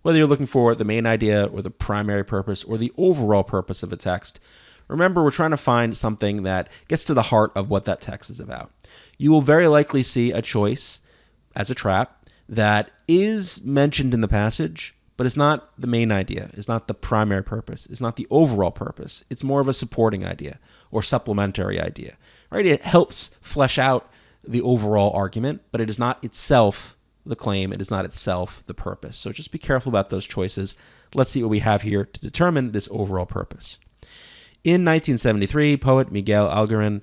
Whether you're looking for the main idea or the primary purpose or the overall purpose of a text, remember we're trying to find something that gets to the heart of what that text is about. You will very likely see a choice as a trap that is mentioned in the passage, but it's not the main idea, it's not the primary purpose, it's not the overall purpose. It's more of a supporting idea or supplementary idea, right? It helps flesh out the overall argument, but it is not itself the claim. It is not itself the purpose. So just be careful about those choices. Let's see what we have here to determine this overall purpose. In 1973, poet Miguel Algarin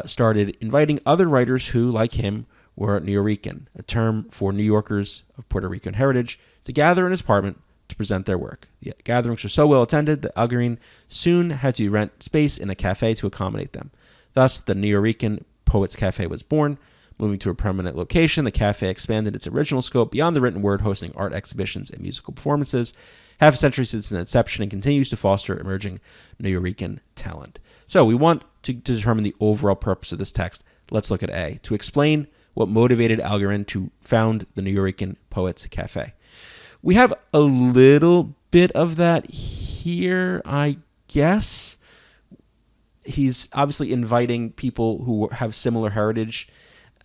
started inviting other writers who, like him, were Nuyorican, a term for New Yorkers of Puerto Rican heritage, to gather in his apartment to present their work. The gatherings were so well attended that Algarin soon had to rent space in a cafe to accommodate them. Thus, the Nuyorican Poets Cafe was born. Moving to a permanent location, the cafe expanded its original scope beyond the written word, hosting art exhibitions and musical performances. Half a century since its inception, and continues to foster emerging Nuyorican talent. So we want to determine the overall purpose of this text. Let's look at A, to explain what motivated Algarin to found the Nuyorican Poets Cafe. We have a little bit of that here, I guess. He's obviously inviting people who have similar heritage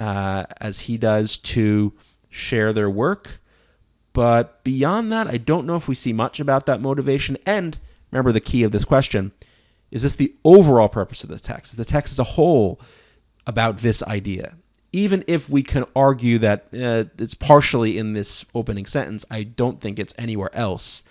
as he does to share their work. But beyond that, I don't know if we see much about that motivation. And remember the key of this question, is this the overall purpose of the text? Is the text as a whole about this idea? Even if we can argue that it's partially in this opening sentence, I don't think it's anywhere else.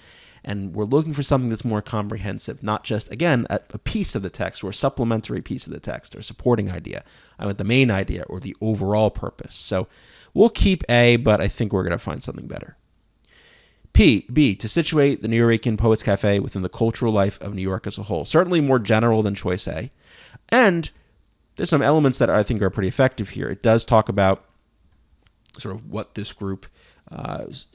And we're looking for something that's more comprehensive, not just, again, a piece of the text or a supplementary piece of the text or a supporting idea. I want the main idea or the overall purpose. So we'll keep A, but I think we're going to find something better. B, to situate the Nuyorican Poets Cafe within the cultural life of New York as a whole. Certainly more general than choice A. And there's some elements that I think are pretty effective here. It does talk about sort of what this group is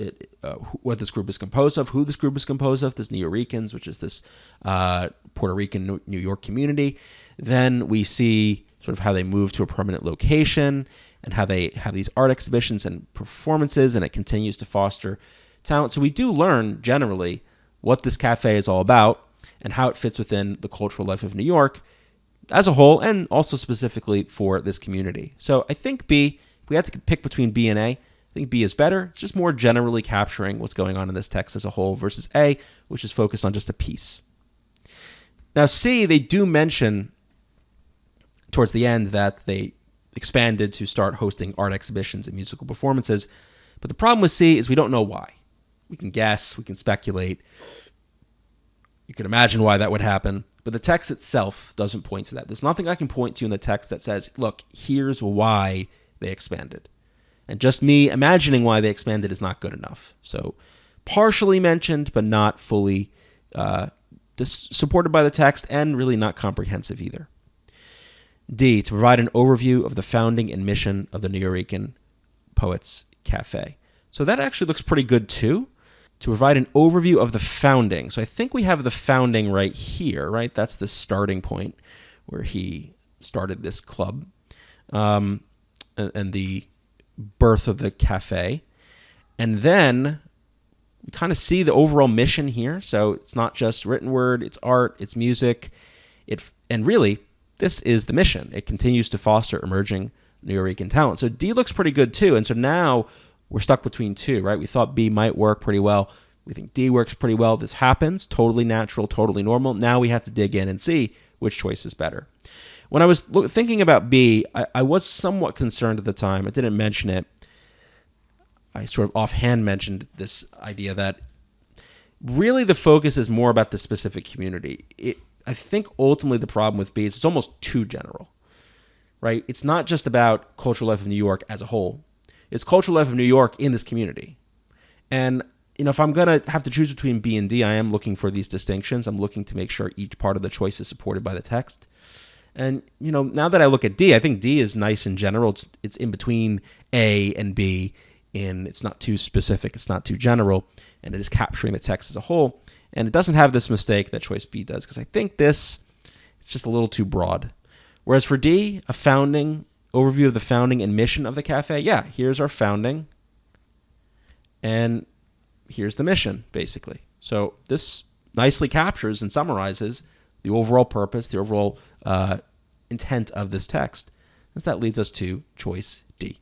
composed of, who this group is composed of, this Nuyorican, which is this Puerto Rican New York community. Then we see sort of how they move to a permanent location and how they have these art exhibitions and performances, and it continues to foster talent. So we do learn generally what this cafe is all about and how it fits within the cultural life of New York as a whole, and also specifically for this community. So I think B, if we had to pick between B and A, I think B is better. It's just more generally capturing what's going on in this text as a whole versus A, which is focused on just a piece. Now C, they do mention towards the end that they expanded to start hosting art exhibitions and musical performances. But the problem with C is we don't know why. We can guess, we can speculate. You can imagine why that would happen. But the text itself doesn't point to that. There's nothing I can point to in the text that says, look, here's why they expanded. And just me imagining why they expanded is not good enough. So partially mentioned, but not fully supported by the text, and really not comprehensive either. D, to provide an overview of the founding and mission of the Nuyorican Poets Cafe. So that actually looks pretty good too. To provide an overview of the founding. So I think we have the founding right here, right? That's the starting point where he started this club and the birth of the cafe. And then we kind of see the overall mission here. So it's not just written word, it's art, it's music. And really, this is the mission. It continues to foster emerging Nuyorican talent. So D looks pretty good too. And so now we're stuck between two, right? We thought B might work pretty well. We think D works pretty well. This happens. Totally natural, totally normal. Now we have to dig in and see which choice is better. When I was thinking about B, I was somewhat concerned at the time. I didn't mention it. I sort of offhand mentioned this idea that really the focus is more about the specific community. I think ultimately the problem with B is it's almost too general, right? It's not just about cultural life of New York as a whole. It's cultural life of New York in this community. And, if I'm going to have to choose between B and D, I am looking for these distinctions. I'm looking to make sure each part of the choice is supported by the text. And, now that I look at D, I think D is nice in general. It's in between A and B. It's not too specific. It's not too general. And it is capturing the text as a whole. And it doesn't have this mistake that choice B does, because I think it's just a little too broad. Whereas for D, a founding overview of the founding and mission of the cafe. Yeah, here's our founding. And here's the mission, basically. So this nicely captures and summarizes the overall purpose, the overall intent of this text. As that leads us to choice D.